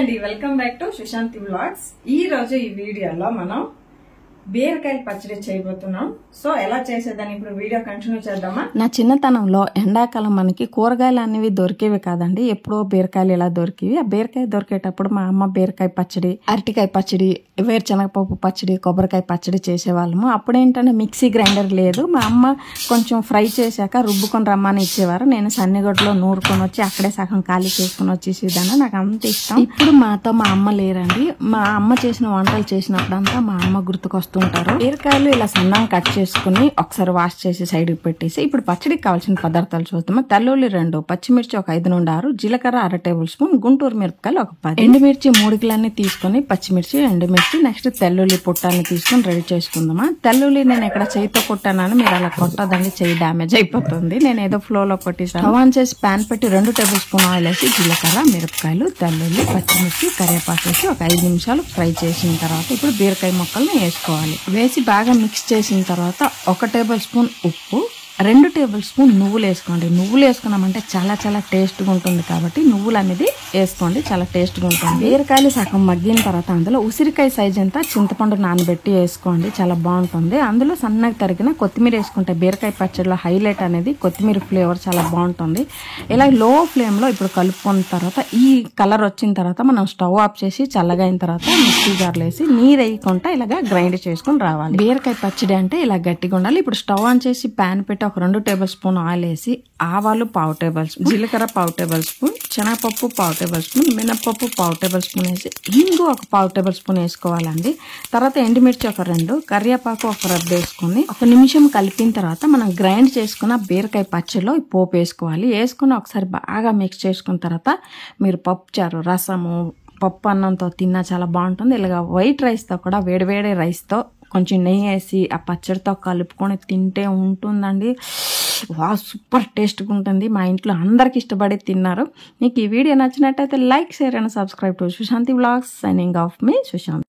అండి, welcome back to Sushanti vlogs. ఈ రోజు ఈ వీడియోలో మనం బీరకాయల పచ్చడి చేయబోతున్నాం. సో ఎలా చేసేదాన్ని ఇప్పుడు వీడియో కంటిన్యూ చేద్దామా. నా చిన్నతనంలో ఎండాకాలం మనకి కూరగాయలు అనేవి దొరికేవి కాదండి, ఎప్పుడో బీరకాయలు ఇలా దొరికేవి. ఆ బీరకాయ దొరికేటప్పుడు మా అమ్మ బీరకాయ పచ్చడి, అరటికాయ పచ్చడి, వేరుశనగపప్పు పచ్చడి, కొబ్బరికాయ పచ్చడి చేసేవాళ్ళము. అప్పుడేంటంటే మిక్సీ గ్రైండర్ లేదు. మా అమ్మ కొంచెం ఫ్రై చేశాక రుబ్బుకొని రమ్మని ఇచ్చేవారు. నేను సన్నిగొడ్డలో నూరుకొని వచ్చి అక్కడే సగం ఖాళీ చేసుకుని వచ్చేసేదాన్ని. నాకు అంత ఇష్టం. ఇప్పుడు మాతో మా అమ్మ లేరండి. మా అమ్మ చేసిన వంటలు చేసినప్పుడంతా మా అమ్మ గుర్తుకొస్తుంటారు. బీరకాయలు ఇలా సన్నంగా కట్ చేసుకుని ఒకసారి వాష్ చేసి సైడ్కి పెట్టేసి ఇప్పుడు పచ్చడికి కావాల్సిన పదార్థాలు చూద్దాము. తెల్లుల్లి 2, పచ్చిమిర్చి ఒక 5 నుండి 6, జీలకర్ర 1/2 టేబుల్ స్పూన్, గుంటూరు మిరపకాయలు ఒక 10, ఎండుమిర్చి 3 కిలోన్ని తీసుకుని పచ్చిమిర్చి, ఎండుమిర్చి, నెక్స్ట్ తెల్లుల్లి పుట్టాన్ని తీసుకుని రెడీ చేసుకుందామా. తెల్లుల్లి నేను ఎక్కడ చేయితో కొట్టానని మీరు అలా కొట్టదండి, చేయి డ్యామేజ్ అయిపోతుంది. నేను ఏదో ఫ్లోలో కొట్టేసాను. స్టవ్ ఆన్ చేసి ప్యాన్ పెట్టి 2 టేబుల్ స్పూన్ ఆయిల్ వేసి జీలకర్ర, మిరపకాయలు, తెల్లుల్లి, పచ్చిమిర్చి, కరివేపాకు వేసి ఒక 5 నిమిషాలు ఫ్రై చేసిన తర్వాత ఇప్పుడు బీరకాయ ముక్కల్ని వేసుకోవాలి. వేసి బాగా మిక్స్ చేసిన తర్వాత 1 టేబుల్ స్పూన్ ఉప్పు, 2 టేబుల్ స్పూన్ నువ్వులు వేసుకోండి. నువ్వులు వేసుకున్నామంటే చాలా చాలా టేస్ట్గా ఉంటుంది కాబట్టి నువ్వులు అనేది వేసుకోండి, చాలా టేస్ట్గా ఉంటుంది. బీరకాయలు సగం మగ్గిన తర్వాత అందులో ఉసిరికాయ సైజ్ అంతా చింతపండు నానబెట్టి వేసుకోండి, చాలా బాగుంటుంది. అందులో సన్నగా తరిగిన కొత్తిమీర వేసుకుంటే బీరకాయ పచ్చడిలో హైలైట్ అనేది కొత్తిమీర ఫ్లేవర్ చాలా బాగుంటుంది. ఇలా లో ఫ్లేమ్లో ఇప్పుడు కలుపుకున్న తర్వాత ఈ కలర్ వచ్చిన తర్వాత మనం స్టవ్ ఆఫ్ చేసి చల్లగా అయిన తర్వాత మిక్సీ జార్లో వేసి నీరు వేయకుండా ఇలాగా గ్రైండ్ చేసుకుని రావాలి. బీరకాయ పచ్చడి అంటే ఇలా గట్టిగా ఉండాలి. ఇప్పుడు స్టవ్ ఆన్ చేసి ప్యాన్ పెట్టి ఒక 2 టేబుల్ స్పూన్ ఆయిల్ వేసి ఆవాలు 1/2 టేబుల్ స్పూన్, జీలకర్ర 1/2 టేబుల్ స్పూన్, శనగపప్పు 1/2 టేబుల్ స్పూన్, మినపప్పు 1/2 టేబుల్ స్పూన్ వేసి ఇంగు ఒక 1/2 టేబుల్ స్పూన్ వేసుకోవాలండి. తర్వాత ఎండుమిర్చి ఒక 2, కరివేపాకు ఒక రబ్బ వేసుకుని 1 నిమిషం కలిపిన తర్వాత మనం గ్రైండ్ చేసుకున్న బీరకాయ పచ్చడిలో ఈ పోపు వేసుకోవాలి. వేసుకుని ఒకసారి బాగా మిక్స్ చేసుకున్న తర్వాత మీరు పప్పు చారు, రసము, పప్పు అన్నంతో తిన్నా చాలా బాగుంటుంది. ఇలాగ వైట్ రైస్తో కూడా వేడివేడి రైస్తో కొంచెం నెయ్యి వేసి ఆ పచ్చడితో కలుపుకొని తింటే ఉంటుందండి. సూపర్ టేస్ట్గా ఉంటుంది. మా ఇంట్లో అందరికి ఇష్టపడి తిన్నారు. మీకు ఈ వీడియో నచ్చినట్టయితే like, share and subscribe to Sushanti vlogs. Signing off me Sushanti.